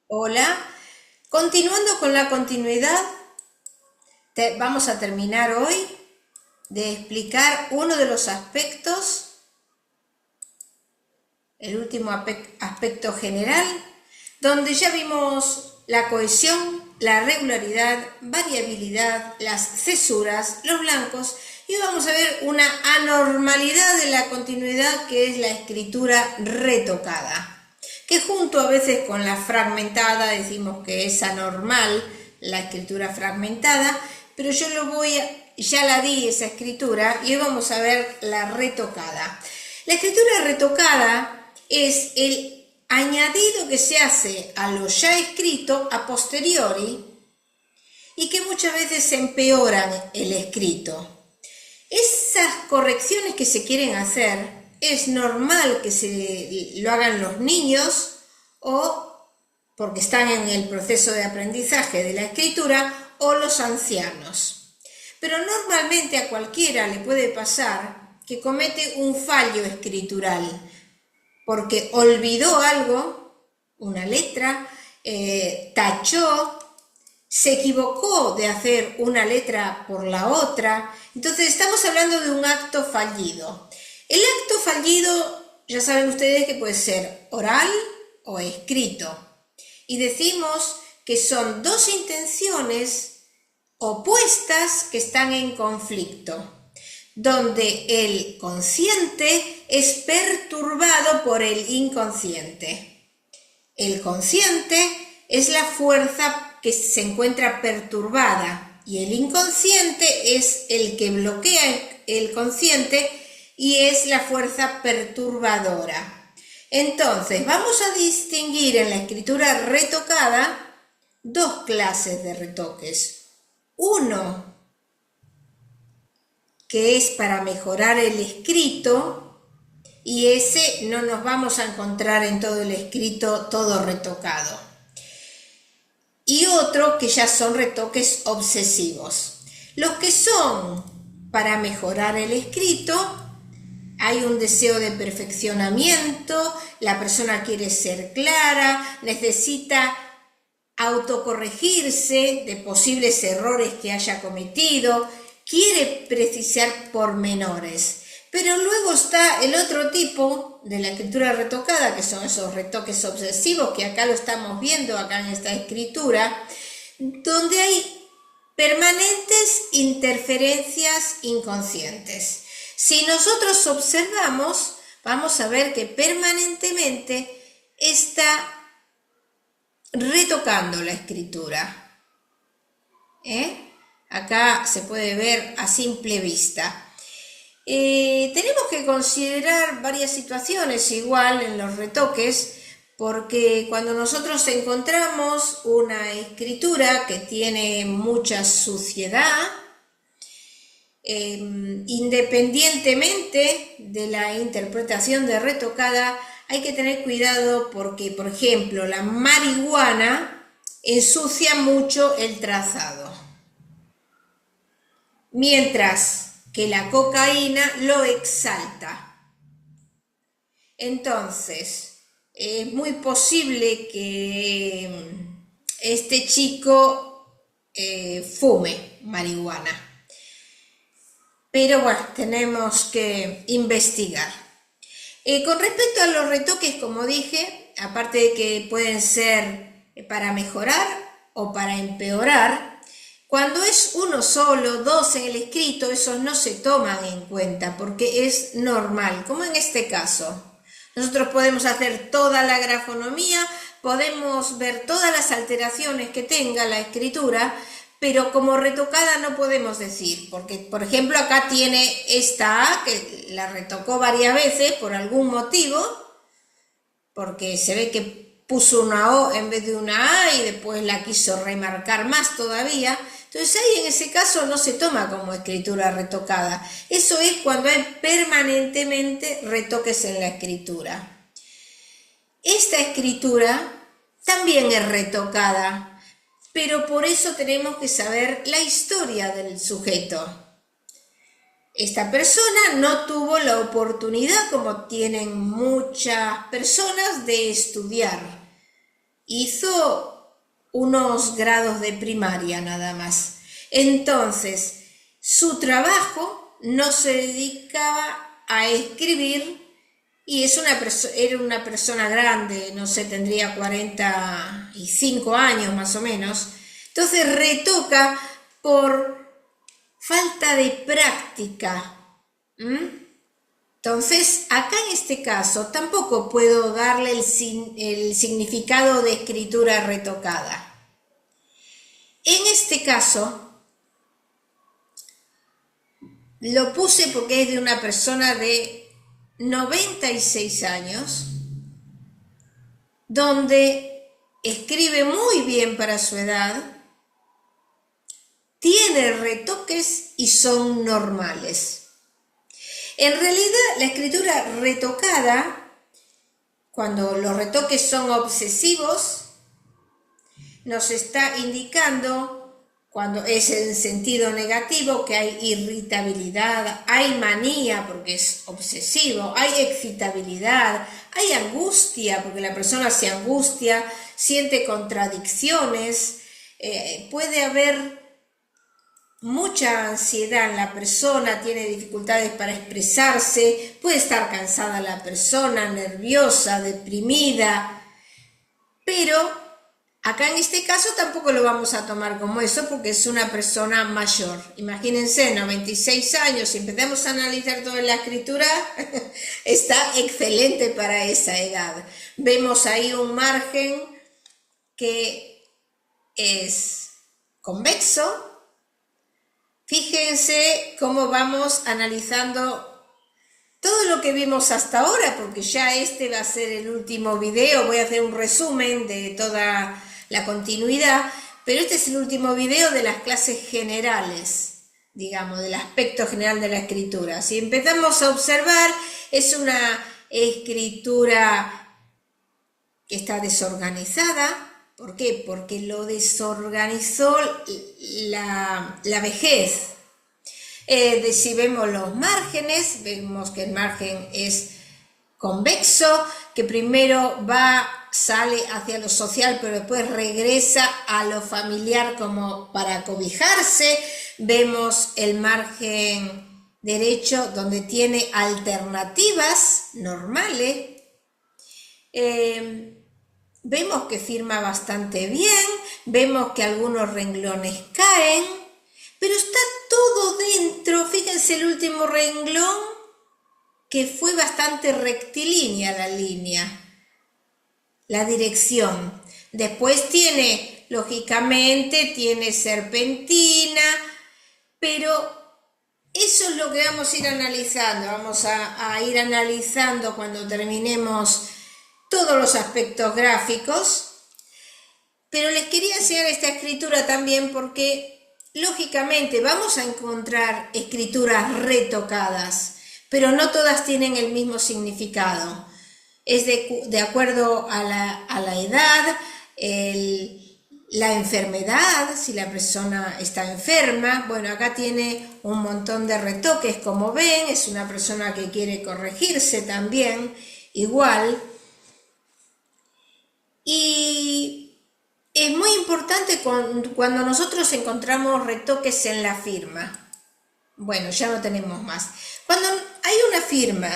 Hola, continuando con la continuidad, vamos a terminar hoy de explicar uno de los aspectos, el último aspecto general, donde ya vimos la cohesión, la regularidad, variabilidad, las cesuras, los blancos, y vamos a ver una anormalidad de la continuidad que es la escritura retocada, que junto a veces con la fragmentada decimos que es anormal la escritura fragmentada, pero yo ya la di esa escritura y hoy vamos a ver la retocada. La escritura retocada es el añadido que se hace a lo ya escrito a posteriori y que muchas veces empeoran el escrito. Esas correcciones que se quieren hacer es normal que lo hagan los niños o porque están en el proceso de aprendizaje de la escritura o los ancianos. Pero normalmente a cualquiera le puede pasar que comete un fallo escritural porque olvidó algo, una letra, tachó, se equivocó de hacer una letra por la otra. Entonces estamos hablando de un acto fallido. El acto fallido, ya saben ustedes que puede ser oral o escrito. Y decimos que son dos intenciones opuestas que están en conflicto, donde el consciente es perturbado por el inconsciente. El consciente es la fuerza que se encuentra perturbada y el inconsciente es el que bloquea el consciente y es la fuerza perturbadora. Entonces, vamos a distinguir en la escritura retocada dos clases de retoques. Uno que es para mejorar el escrito, y ese no nos vamos a encontrar en todo el escrito todo retocado. Y otro que ya son retoques obsesivos. Los que son para mejorar el escrito, hay un deseo de perfeccionamiento, la persona quiere ser clara, necesita autocorregirse de posibles errores que haya cometido, quiere precisar pormenores. Pero luego está el otro tipo de la escritura retocada, que son esos retoques obsesivos, que acá lo estamos viendo, acá en esta escritura, donde hay permanentes interferencias inconscientes. Si nosotros observamos, vamos a ver que permanentemente está retocando la escritura. Acá se puede ver a simple vista. Tenemos que considerar varias situaciones igual en los retoques, porque cuando nosotros encontramos una escritura que tiene mucha suciedad, independientemente de la interpretación de retocada, hay que tener cuidado porque, por ejemplo, la marihuana ensucia mucho el trazado, mientras que la cocaína lo exalta. Entonces, es muy posible que este chico fume marihuana. Pero bueno, tenemos que investigar. Con respecto a los retoques, como dije, aparte de que pueden ser para mejorar o para empeorar, cuando es uno solo, dos en el escrito, esos no se toman en cuenta porque es normal, como en este caso. Nosotros podemos hacer toda la grafonomía, podemos ver todas las alteraciones que tenga la escritura, pero como retocada no podemos decir, porque por ejemplo acá tiene esta A que la retocó varias veces por algún motivo, porque se ve que puso una O en vez de una A y después la quiso remarcar más todavía. Entonces ahí en ese caso no se toma como escritura retocada. Eso es cuando hay permanentemente retoques en la escritura. Esta escritura también es retocada, pero por eso tenemos que saber la historia del sujeto. Esta persona no tuvo la oportunidad, como tienen muchas personas, de estudiar. hizo unos grados de primaria nada más. Entonces, su trabajo no se dedicaba a escribir y era una persona grande, no sé, tendría 45 años más o menos. Entonces retoca por falta de práctica. Entonces, acá en este caso tampoco puedo darle el significado de escritura retocada. En este caso, lo puse porque es de una persona de 96 años, donde escribe muy bien para su edad, tiene retoques y son normales. En realidad, la escritura retocada, cuando los retoques son obsesivos, nos está indicando, cuando es en sentido negativo, que hay irritabilidad, hay manía porque es obsesivo, hay excitabilidad, hay angustia porque la persona se angustia, siente contradicciones, puede haber mucha ansiedad en la persona, tiene dificultades para expresarse, puede estar cansada la persona, nerviosa, deprimida, pero acá en este caso tampoco lo vamos a tomar como eso porque es una persona mayor. Imagínense, 96 años, si empezamos a analizar toda la escritura, está excelente para esa edad. Vemos ahí un margen que es convexo. Fíjense cómo vamos analizando todo lo que vimos hasta ahora, porque ya este va a ser el último video. Voy a hacer un resumen de toda la continuidad, pero este es el último video de las clases generales, digamos, del aspecto general de la escritura. Si empezamos a observar, es una escritura que está desorganizada. ¿Por qué? Porque lo desorganizó la vejez. Si vemos los márgenes, vemos que el margen es convexo, que primero sale hacia lo social, pero después regresa a lo familiar como para cobijarse. Vemos el margen derecho donde tiene alternativas normales. Vemos que firma bastante bien, vemos que algunos renglones caen, pero está todo dentro. Fíjense el último renglón, que fue bastante rectilínea la línea, la dirección. Después lógicamente tiene serpentina, pero eso es lo que vamos a ir analizando. Vamos a ir analizando cuando terminemos todos los aspectos gráficos, pero les quería enseñar esta escritura también porque lógicamente vamos a encontrar escrituras retocadas, pero no todas tienen el mismo significado. Es de acuerdo a la edad, la enfermedad, si la persona está enferma. Bueno, acá tiene un montón de retoques, como ven, es una persona que quiere corregirse también, igual. Y es muy importante cuando nosotros encontramos retoques en la firma. Bueno, ya no tenemos más. Cuando hay una firma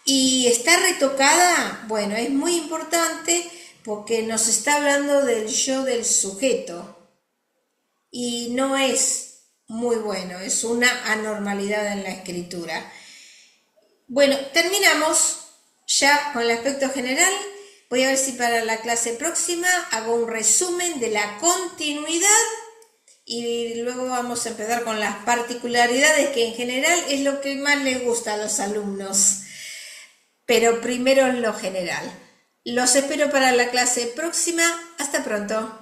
y está retocada, bueno, es muy importante porque nos está hablando del yo del sujeto. Y no es muy bueno, es una anormalidad en la escritura. Bueno, terminamos ya con el aspecto general. Voy a ver si para la clase próxima hago un resumen de la continuidad y luego vamos a empezar con las particularidades, que en general es lo que más les gusta a los alumnos, pero primero en lo general. Los espero para la clase próxima. Hasta pronto.